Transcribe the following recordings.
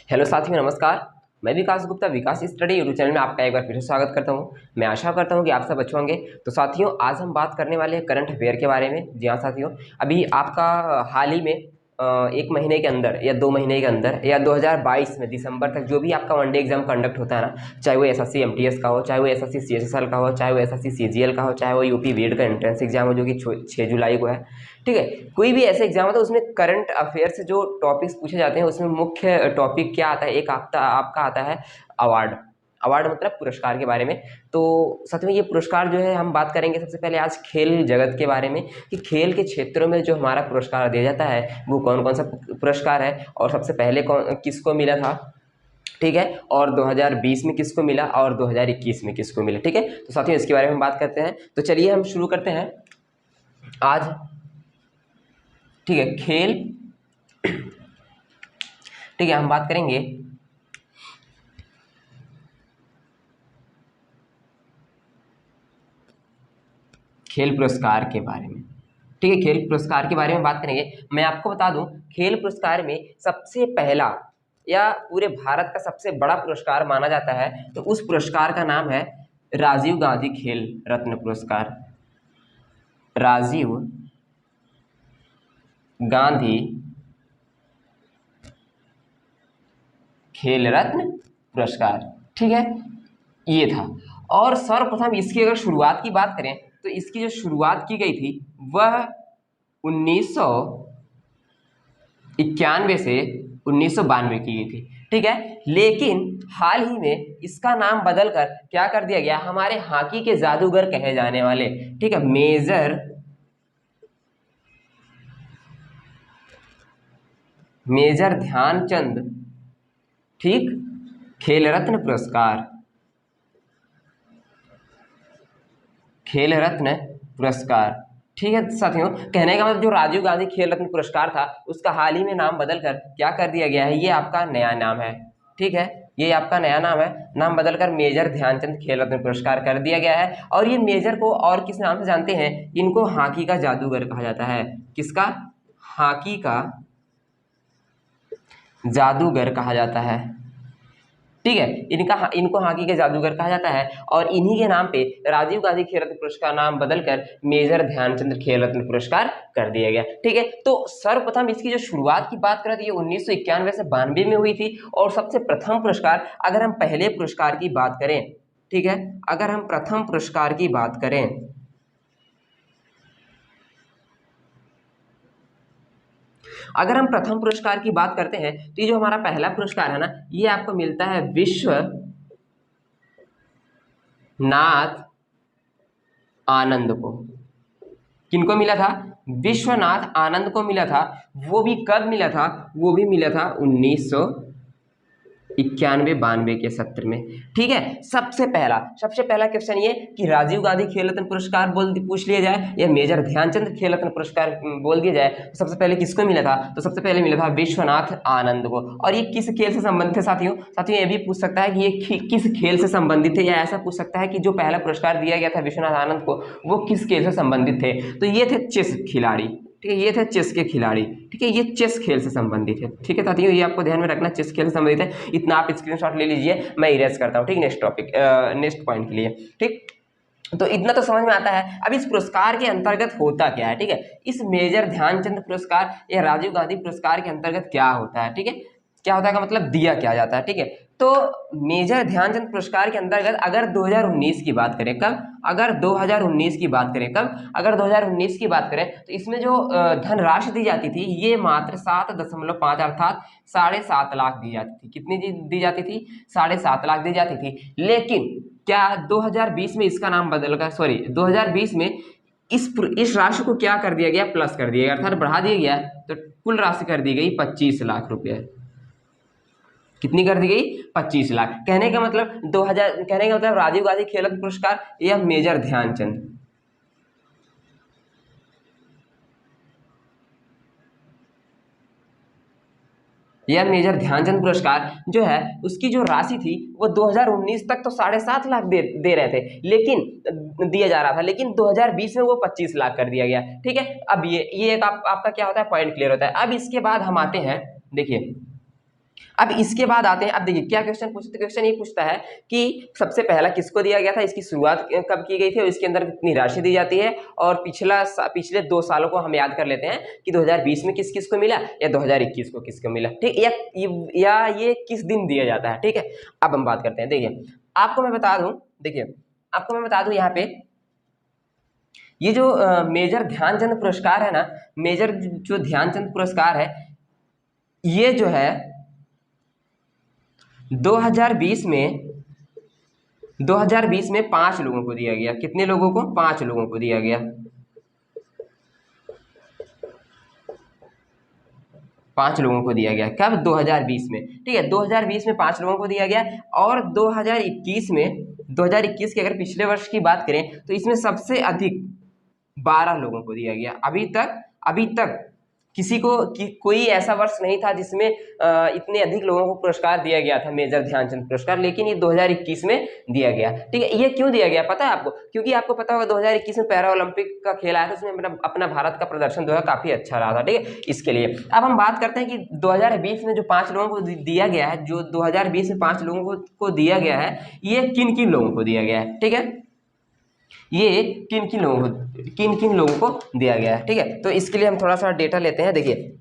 Hello साथियों, नमस्कार। मैं विकास गुप्ता विकास स्टडी यूट्यूब चैनल में आपका एक बार फिर से स्वागत करता हूं। मैं आशा करता हूं कि आप सब अच्छे होंगे। तो साथियों, आज हम बात करने वाले हैं करंट अफेयर के बारे में। जी हाँ साथियों, अभी आपका हाल ही में एक महीने के अंदर या 2 महीने के अंदर या 2022 में दिसंबर तक जो भी आपका वनडे एग्जाम कंडक्ट होता है ना, चाहे वो एसएससी एमटीएस का हो, चाहे वो एसएससी सीएचएसएल का हो, चाहे वो एसएससी सीजीएल का हो, चाहे वो यूपी बीएड का एंट्रेंस एग्जाम हो जो कि 6 जुलाई को है। ठीक है, कोई भी ऐसे एग्जाम होता है उसमें करंट अफेयर से जो टॉपिक्स पूछे जाते हैं उसमें मुख्य टॉपिक क्या आता है, एक आपका आता है अवार्ड। अवार्ड मतलब पुरस्कार के बारे में। तो सच में ये पुरस्कार जो है हम बात करेंगे सबसे पहले आज खेल जगत के बारे में कि खेल के क्षेत्रों में जो हमारा पुरस्कार दिया जाता है वो कौन कौन सा पुरस्कार है और सबसे पहले किसको मिला था। ठीक है, और 2020 में किसको मिला और 2021 में किसको मिला। ठीक है, तो साथियों इसके बारे में हम बात करते हैं। तो चलिए हम शुरू करते हैं आज। ठीक है, खेल। ठीक है, हम बात करेंगे खेल पुरस्कार के बारे में। ठीक है, खेल पुरस्कार के बारे में बात करेंगे। मैं आपको बता दूं, खेल पुरस्कार में सबसे पहला या पूरे भारत का सबसे बड़ा पुरस्कार माना जाता है तो उस पुरस्कार का नाम है राजीव गांधी खेल रत्न पुरस्कार। राजीव गांधी खेल रत्न पुरस्कार। ठीक है, ये था। और सर्वप्रथम इसकी अगर शुरुआत की बात करें तो इसकी जो शुरुआत की गई थी वह 1991 से 1992 की गई थी। ठीक है, लेकिन हाल ही में इसका नाम बदलकर क्या कर दिया गया, हमारे हॉकी के जादूगर कहे जाने वाले, ठीक है, मेजर ध्यानचंद, ठीक, खेल रत्न पुरस्कार, खेल रत्न पुरस्कार। ठीक है साथियों, कहने का मतलब जो राजीव गांधी खेल रत्न पुरस्कार था उसका हाल ही में नाम बदलकर क्या कर दिया गया है, ये आपका नया नाम है। ठीक है, ये आपका नया नाम है, नाम बदलकर मेजर ध्यानचंद खेल रत्न पुरस्कार कर दिया गया है। और ये मेजर को और किस नाम से जानते हैं, इनको हॉकी का जादूगर कहा जाता है। किसका? हॉकी का जादूगर कहा जाता है। ठीक है, इनको हॉकी के जादूगर कहा जाता है और इन्हीं के नाम पे राजीव गांधी खेल रत्न पुरस्कार नाम बदलकर मेजर ध्यानचंद खेल रत्न पुरस्कार कर दिया गया। ठीक है, तो सर्वप्रथम इसकी जो शुरुआत की बात करें तो ये 1991 से 92 में हुई थी। और सबसे प्रथम पुरस्कार, अगर हम पहले पुरस्कार की बात करें, ठीक है, अगर हम प्रथम पुरस्कार की बात करें, अगर हम प्रथम पुरस्कार की बात करते हैं तो ये जो हमारा पहला पुरस्कार है ना, ये आपको मिलता है विश्व नाथ आनंद को। किनको मिला था? विश्वनाथ आनंद को मिला था। वो भी कब मिला था? वो भी मिला था 1991-92 के सत्र में। ठीक है, सबसे पहला क्वेश्चन ये कि राजीव गांधी खेल रत्न पुरस्कार पूछ लिया जाए या मेजर ध्यानचंद खेल रत्न पुरस्कार बोल दिया जाए तो सबसे पहले किसको मिला था? तो सबसे पहले मिला था विश्वनाथ आनंद को। और ये किस खेल से संबंधित है साथियों? साथियों ये भी पूछ सकता है कि ये किस खेल से संबंधित है, या ऐसा पूछ सकता है कि जो पहला पुरस्कार दिया गया था विश्वनाथ आनंद को वो किस खेल से संबंधित थे। तो ये थे चेस खिलाड़ी। ठीक है, ये थे चेस के खिलाड़ी। ठीक है, ये चेस खेल से संबंधित है। ठीक है साथियों, ये आपको ध्यान में रखना, चेस खेल से संबंधित है। इतना आप स्क्रीनशॉट ले लीजिए, मैं इरेज करता हूँ। ठीक, नेक्स्ट टॉपिक, नेक्स्ट पॉइंट के लिए। ठीक, तो इतना तो समझ में आता है। अब इस पुरस्कार के अंतर्गत होता क्या है? ठीक है, इस मेजर ध्यानचंद पुरस्कार या राजीव गांधी पुरस्कार के अंतर्गत क्या होता है? ठीक है, क्या होता है का मतलब दिया क्या जाता है। ठीक है, तो मेजर ध्यानचंद पुरस्कार के अंतर्गत अगर 2019 की बात करें, कब? अगर 2019 की बात करें, कब? अगर 2019 की बात करें तो इसमें जो धनराशि दी जाती थी ये मात्र 7.5 अर्थात 7.5 लाख दी जाती थी। कितनी दी जाती थी? 7.5 लाख दी जाती थी। लेकिन क्या 2020 में इसका नाम बदलकर, सॉरी 2020 में इस राशि को क्या कर दिया गया? प्लस कर दिया गया, अर्थात बढ़ा दिया गया। तो कुल राशि कर दी गई 25 लाख रुपए। कितनी कर दी गई? 25 लाख। कहने का मतलब राजीव गांधी खेल रत्न पुरस्कार या मेजर ध्यानचंद, यह मेजर ध्यानचंद पुरस्कार जो है उसकी जो राशि थी वो 2019 तक तो 7.5 लाख दे रहे थे, लेकिन दिया जा रहा था, लेकिन 2020 में वो 25 लाख कर दिया गया। ठीक है, अब ये एक आपका क्या होता है, पॉइंट क्लियर होता है। अब इसके बाद हम आते हैं, देखिए अब इसके बाद आते हैं, अब देखिए क्या क्वेश्चन पूछते, तो क्वेश्चन ये पूछता है कि सबसे पहला किसको दिया गया था, इसकी शुरुआत कब की गई थी और इसके अंदर कितनी राशि दी जाती है, और पिछले 2 सालों को हम याद कर लेते हैं कि 2020 में किस किस को मिला या 2021 को किसको मिला, ठीक, या ये किस दिन दिया जाता है, ठीक है। अब हम बात करते हैं, देखिए आपको मैं बता दूं यहाँ पे ये जो मेजर ध्यानचंद पुरस्कार है ना, मेजर जो ध्यानचंद पुरस्कार है, ये जो है 2020 में 5 लोगों को दिया गया। कितने लोगों को? 5 लोगों को दिया गया। 5 लोगों को दिया गया। कब? 2020 में, ठीक है। 2020 में 5 लोगों को दिया गया। और 2021 के अगर पिछले वर्ष की बात करें तो इसमें सबसे अधिक 12 लोगों को दिया गया। अभी तक किसी को कोई ऐसा वर्ष नहीं था जिसमें इतने अधिक लोगों को पुरस्कार दिया गया था, मेजर ध्यानचंद पुरस्कार, लेकिन ये 2021 में दिया गया, ठीक है। ये क्यों दिया गया पता है आपको? क्योंकि आपको पता होगा 2021 में पैरा ओलंपिक का खेल आया था, उसमें अपना भारत का प्रदर्शन जो है काफी अच्छा रहा था, ठीक है। इसके लिए अब हम बात करते हैं कि 2020 में जो 5 लोगों को दिया गया है, जो 2020 में 5 लोगों को दिया गया है, ये किन किन लोगों को दिया गया है, ठीक है। ये किन किन लोगों को दिया गया है, ठीक है। तो इसके लिए हम थोड़ा सा डेटा लेते हैं। देखिए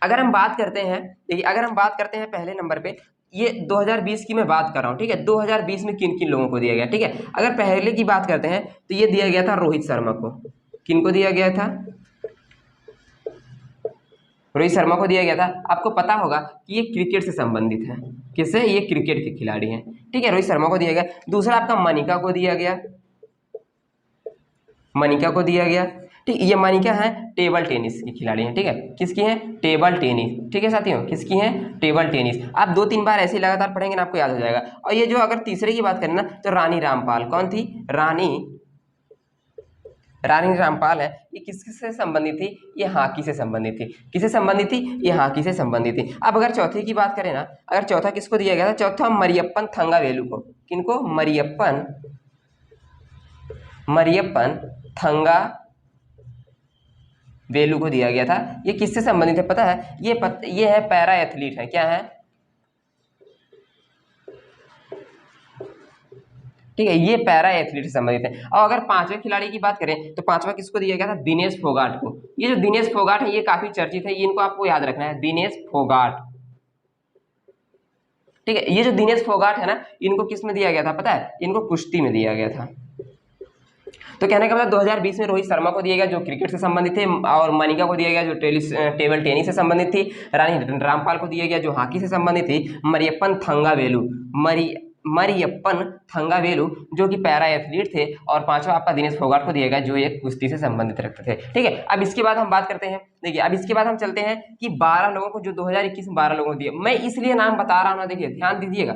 अगर हम बात करते हैं पहले नंबर पे, ये 2020 की मैं बात कर रहा हूँ, ठीक है। 2020 में किन किन लोगों को दिया गया, ठीक है। अगर पहले की बात करते हैं तो ये दिया गया था रोहित शर्मा को। किन को दिया गया था? रोहित शर्मा को दिया गया था। आपको पता होगा कि ये क्रिकेट से संबंधित है। किससे? ये क्रिकेट के खिलाड़ी हैं, ठीक है। रोहित शर्मा को दिया गया। दूसरा आपका मनिका को दिया गया, ठीक। ये मनिका है टेबल टेनिस की खिलाड़ी हैं, ठीक है। किसकी हैं? टेबल टेनिस, ठीक है साथियों। किसकी हैं? Table tennis. आप 2-3 बार ऐसे ही लगातार पढ़ेंगे ना, आपको याद हो जाएगा। और ये जो अगर तीसरे की बात करें ना, तो रानी रामपाल। कौन थी? रानी रामपाल है। ये किससे संबंधित थी? ये हॉकी से संबंधित थी। किससे संबंधित थी? ये हॉकी से संबंधित थी। अब अगर चौथी की बात करें ना, अगर चौथा किसको दिया गया था? चौथा मरियप्पन थंगावेलु को। किनको? मरियप्पन थंगावेलु को दिया गया था। ये किससे संबंधित है पता है? ये है पैरा एथलीट है। क्या है? ठीक है, ये पैरा एथलीट से संबंधित है। और अगर 5वें खिलाड़ी की बात करें तो 5वां किसको दिया गया था? दिनेश फोगाट को। ये जो दिनेश फोगाट है ये काफी चर्चित है, इनको आपको याद रखना है, दिनेश फोगाट, ठीक है। ये जो दिनेश फोगाट है ना, इनको किस में दिया गया था पता है? इनको कुश्ती में दिया गया था। तो कहने का मतलब 2020 में रोहित शर्मा को दिया गया जो क्रिकेट से संबंधित थे, और मनिका को दिया गया जो टेबल टेनिस से संबंधित थी, रानी रामपाल को दिया गया जो हॉकी से संबंधित थी, मरियप्पन थंगावेलु जो कि पैरा एथलीट थे, और 5वां आपका दिनेश फोगाट को दिया गया जो एक कुश्ती से संबंधित रखते थे, ठीक है। अब इसके बाद हम बात करते हैं, देखिए अब इसके बाद हम चलते हैं कि 12 लोगों को जो 2021 में 12 लोगों को दिए। मैं इसलिए नाम बता रहा हूँ ना, देखिए ध्यान दीजिएगा,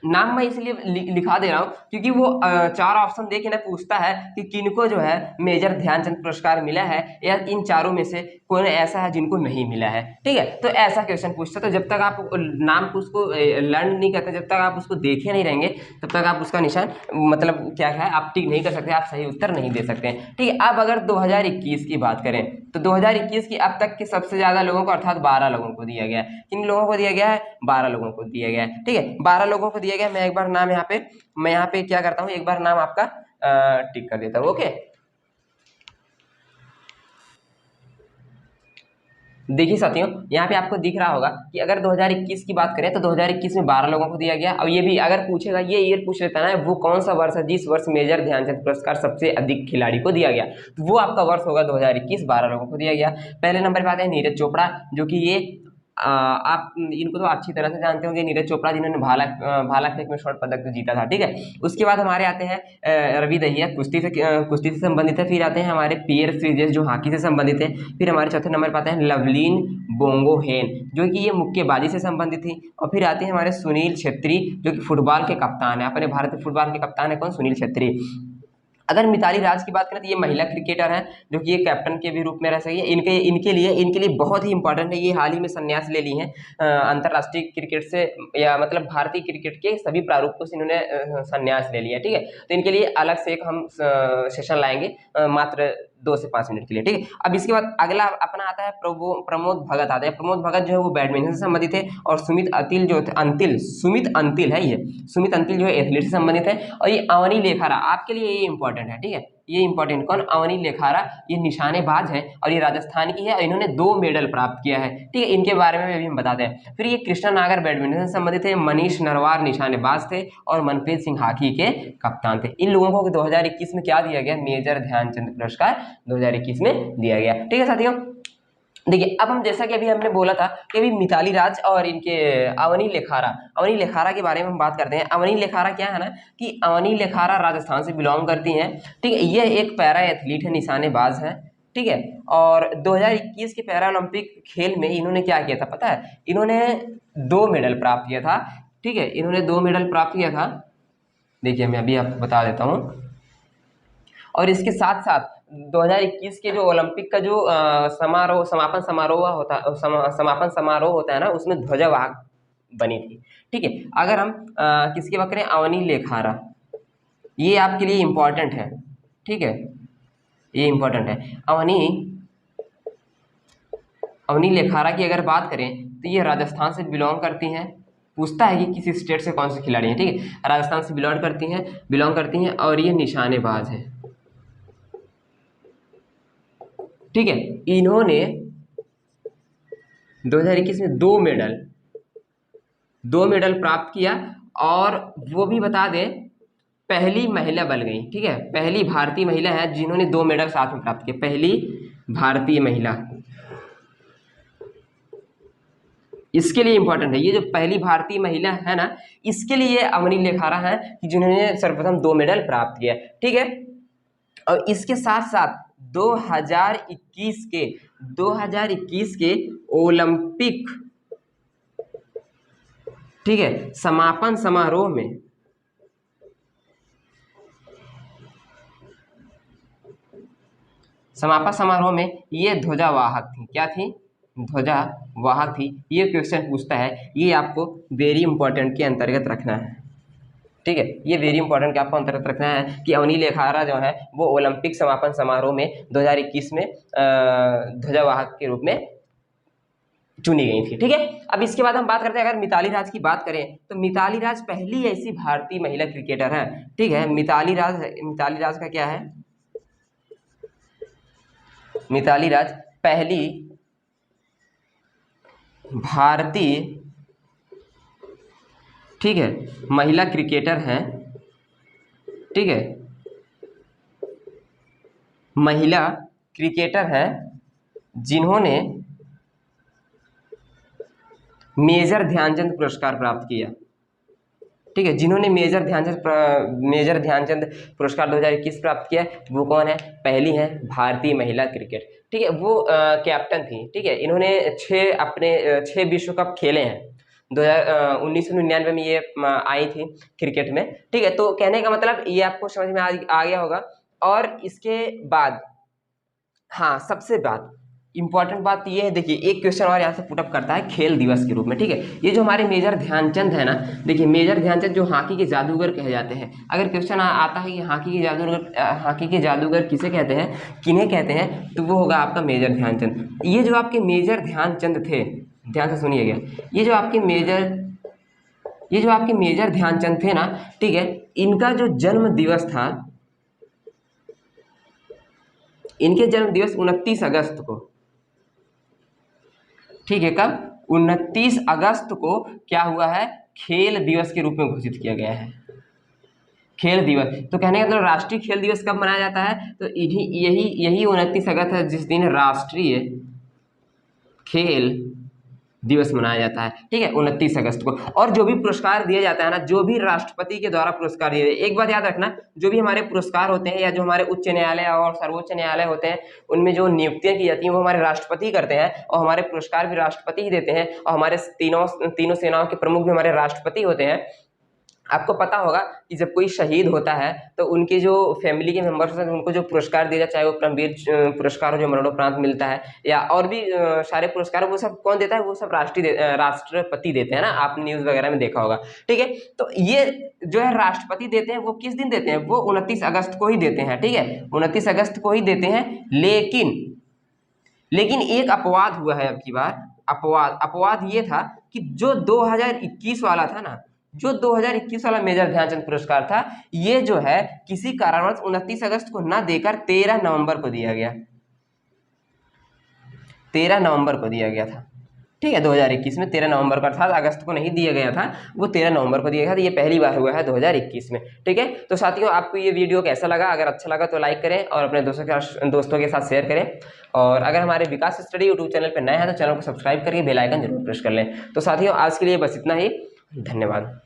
नाम मैं इसलिए लिखा दे रहा हूँ क्योंकि वो 4 ऑप्शन देके ना पूछता है कि किनको जो है मेजर ध्यानचंद पुरस्कार मिला है, या इन चारों में से कोई ऐसा है जिनको नहीं मिला है, ठीक है। तो ऐसा क्वेश्चन पूछता है। तो जब तक आप नाम को उसको लर्न नहीं करते, जब तक आप उसको देखे नहीं रहेंगे, तब तक आप उसका निशान मतलब क्या है आप टिक नहीं कर सकते, आप सही उत्तर नहीं दे सकते हैं, ठीक है। अब अगर 2021 की बात करें तो 2021 की अब तक के सबसे ज्यादा लोगों को अर्थात 12 लोगों को दिया गया है। किन लोगों को दिया गया है? 12 लोगों को दिया गया है, ठीक है। 12 लोगों को दिया गया। मैं एक बार नाम यहाँ पे क्या करता हूँ, एक बार नाम आपका टिक कर देता हूँ, ओके। देखिए साथियों, यहाँ पे आपको दिख रहा होगा कि अगर 2021 की बात करें तो 2021 में 12 लोगों को दिया गया। और ये भी अगर पूछेगा, ये ईयर पूछ लेता है ना, वो कौन सा वर्ष है जिस वर्ष मेजर ध्यानचंद पुरस्कार सबसे अधिक खिलाड़ी को दिया गया, तो वो आपका वर्ष होगा 2021, 12 लोगों को दिया गया। पहले नंबर पे आते हैं नीरज चोपड़ा, जो कि ये आप इनको तो अच्छी तरह से जानते होंगे, नीरज चोपड़ा जिन्होंने भाला फेंक में स्वर्ण पदक जीता था, ठीक है। उसके बाद हमारे आते हैं रवि दहिया, कुश्ती से संबंधित है। फिर आते हैं हमारे पियर श्रीजेश जो हॉकी से संबंधित है। फिर हमारे चौथे नंबर पर आते हैं लवलीन बोंगोहेन जो कि ये मुक्केबाजी से संबंधित थी। और फिर आते हैं हमारे सुनील छेत्री जो कि फुटबॉल के कप्तान है, अपने भारतीय फुटबॉल के कप्तान है। कौन? सुनील छेत्री। अगर मिताली राज की बात करें तो ये महिला क्रिकेटर हैं जो कि ये कैप्टन के भी रूप में रह सकी है। इनके लिए बहुत ही इंपॉर्टेंट है, ये हाल ही में संन्यास ले ली हैं अंतर्राष्ट्रीय क्रिकेट से, या मतलब भारतीय क्रिकेट के सभी प्रारूपों से इन्होंने संन्यास ले लिया, ठीक है। तो इनके लिए अलग से एक हम सेशन लाएंगे मात्र 2 से 5 मिनट के लिए, ठीक है। अब इसके बाद अगला अपना आता है प्रमोद भगत आता है। प्रमोद भगत जो है वो बैडमिंटन से संबंधित है, और सुमित अंतिल जो थे, सुमित अंतिल है, ये सुमित अंतिल जो है एथलीट से संबंधित है। और ये अवनी लेखारा, आपके लिए ये इंपॉर्टेंट है, ठीक है, ये इंपॉर्टेंट कौन, अवनी लेखारा, ये निशानेबाज है और ये राजस्थान की है और इन्होंने 2 मेडल प्राप्त किया है, ठीक है। इनके बारे में भी हम बताते हैं। फिर ये कृष्णा नागर बैडमिंटन से संबंधित है, मनीष नरवार निशानेबाज थे और मनप्रीत सिंह हॉकी के कप्तान थे। इन लोगों को 2021 में क्या दिया गया, मेजर ध्यानचंद पुरस्कार 2021 में दिया गया, ठीक है साथियों। देखिए अब हम जैसा कि अभी हमने बोला था कि अभी मिताली राज और इनके अवनी लेखारा के बारे में हम बात करते हैं। अवनी लेखारा क्या है ना कि अवनी लेखारा राजस्थान से बिलोंग करती हैं, ठीक है। ये एक पैरा एथलीट है, निशानेबाज है, ठीक है। और 2021 के पैरा ओलंपिक खेल में इन्होंने क्या किया था पता है, इन्होंने 2 मेडल प्राप्त किया था, ठीक है, इन्होंने 2 मेडल प्राप्त किया था। देखिए मैं अभी आपको बता देता हूँ। और इसके साथ साथ 2021 के जो ओलंपिक का जो समापन समारोह होता है ना, उसमें ध्वजावाहक बनी थी, ठीक है। अगर हम किसकी बात करें, अवनी लेखारा, ये आपके लिए इम्पोर्टेंट है, ठीक है, ये इम्पोर्टेंट है। अवनी लेखारा की अगर बात करें तो ये राजस्थान से बिलोंग करती हैं। पूछता है कि किसी स्टेट से कौन से खिलाड़ी हैं, ठीक है, राजस्थान से बिलोंग करती हैं और ये निशानेबाज है, ठीक है। इन्होंने 2021 में 2 मेडल प्राप्त किया, और वो भी बता दें पहली महिला बन गई, ठीक है, पहली भारतीय महिला है जिन्होंने 2 मेडल साथ में प्राप्त किए, पहली भारतीय महिला। इसके लिए इंपॉर्टेंट है, ये जो पहली भारतीय महिला है ना, इसके लिए अवनी लेखारा है कि जिन्होंने सर्वप्रथम 2 मेडल प्राप्त किया, ठीक है। और इसके साथ साथ 2021 के ओलंपिक, ठीक है, समापन समारोह में ये ध्वजावाहक थी, क्या थी, ध्वजावाहक थी। ये क्वेश्चन पूछता है, ये आपको वेरी इंपॉर्टेंट के अंतर्गत रखना है, ठीक है, ये वेरी इंपॉर्टेंट आपको अंतर्गत रखना है कि अवनी लेखारा जो है वो ओलंपिक समापन समारोह में 2021 में ध्वजावाहक के रूप में चुनी गई थी, ठीक है। अब इसके बाद हम बात करते हैं, अगर मिताली राज की बात करें तो मिताली राज पहली ऐसी भारतीय महिला क्रिकेटर है, ठीक है। मिताली राज का क्या है, मिताली राज पहली भारतीय, ठीक है, महिला क्रिकेटर हैं, ठीक है, महिला क्रिकेटर हैं जिन्होंने मेजर ध्यानचंद पुरस्कार प्राप्त किया, ठीक है, जिन्होंने मेजर ध्यानचंद पुरस्कार 2021 प्राप्त किया। वो कौन है, पहली है भारतीय महिला क्रिकेट, ठीक है, वो कैप्टन थी, ठीक है। इन्होंने 6 विश्व कप खेले हैं, 1999 में ये आई थी क्रिकेट में, ठीक है। तो कहने का मतलब ये आपको समझ में आ गया होगा। और इसके बाद हाँ, सबसे इंपॉर्टेंट बात ये है, देखिए एक क्वेश्चन और यहाँ से पुटअप करता है खेल दिवस के रूप में, ठीक है। ये जो हमारे मेजर ध्यानचंद है ना, देखिए मेजर ध्यानचंद जो हॉकी के जादूगर कहे जाते हैं। अगर क्वेश्चन आता है कि हॉकी के जादूगर किसे कहते हैं, किन्हें कहते हैं, तो वो होगा आपका मेजर ध्यानचंद। ये जो आपके मेजर ध्यानचंद थे, ध्यान से सुनिएगा, ये जो आपके मेजर ध्यानचंद थे ना, ठीक है, इनका जो जन्म दिवस था, इनके जन्म दिवस 29 अगस्त को, ठीक है, कब, 29 अगस्त को क्या हुआ है, खेल दिवस के रूप में घोषित किया गया है, खेल दिवस। तो कहने का मतलब राष्ट्रीय खेल दिवस कब मनाया जाता है, तो यही 29 अगस्त है जिस दिन राष्ट्रीय खेल दिवस मनाया जाता है, ठीक है, 29 अगस्त को। और जो भी पुरस्कार दिया जाता है ना, जो भी राष्ट्रपति के द्वारा पुरस्कार दिए जाते हैं, एक बात याद रखना, जो भी हमारे पुरस्कार होते हैं या जो हमारे उच्च न्यायालय और सर्वोच्च न्यायालय होते हैं, उनमें जो नियुक्तियां की जाती हैं वो हमारे राष्ट्रपति करते हैं, और हमारे पुरस्कार भी राष्ट्रपति ही देते हैं, और हमारे तीनों सेनाओं के प्रमुख भी हमारे राष्ट्रपति होते हैं। आपको पता होगा कि जब कोई शहीद होता है तो उनके जो फैमिली के मेंबर्स होते हैं उनको जो पुरस्कार दिया जाता है, चाहे वो परमवीर पुरस्कार हो जो मरणोपरांत मिलता है, या और भी सारे पुरस्कार, वो सब कौन देता है? वो सब राष्ट्रपति देते हैं ना, आपने न्यूज़ वगैरह में देखा होगा। ठीक है, तो ये जो है राष्ट्रपति देते हैं, वो किस दिन देते हैं? वो 29 अगस्त को ही देते हैं। ठीक है, 29 अगस्त को ही देते हैं। लेकिन एक अपवाद हुआ है अब की बार। अपवाद ये था कि जो 2021 वाला था ना, जो 2021 वाला मेजर ध्यानचंद पुरस्कार था, ये जो है किसी कारणवश 29 अगस्त को ना देकर 13 नवंबर को दिया गया। 13 नवंबर को दिया गया था। ठीक है, 2021 में 13 नवंबर को, अर्थात अगस्त को नहीं दिया गया था, वो 13 नवंबर को दिया गया था। ये पहली बार हुआ है 2021 में। ठीक है, तो साथियों आपको ये वीडियो कैसा लगा? अगर अच्छा लगा तो लाइक करें और अपने दोस्तों के साथ शेयर करें। और अगर हमारे विकास स्टडी यूट्यूब चैनल पर नए हैं तो चैनल को सब्सक्राइब करके बेल आइकन जरूर प्रेस कर लें। तो साथियों आज के लिए बस इतना ही, धन्यवाद।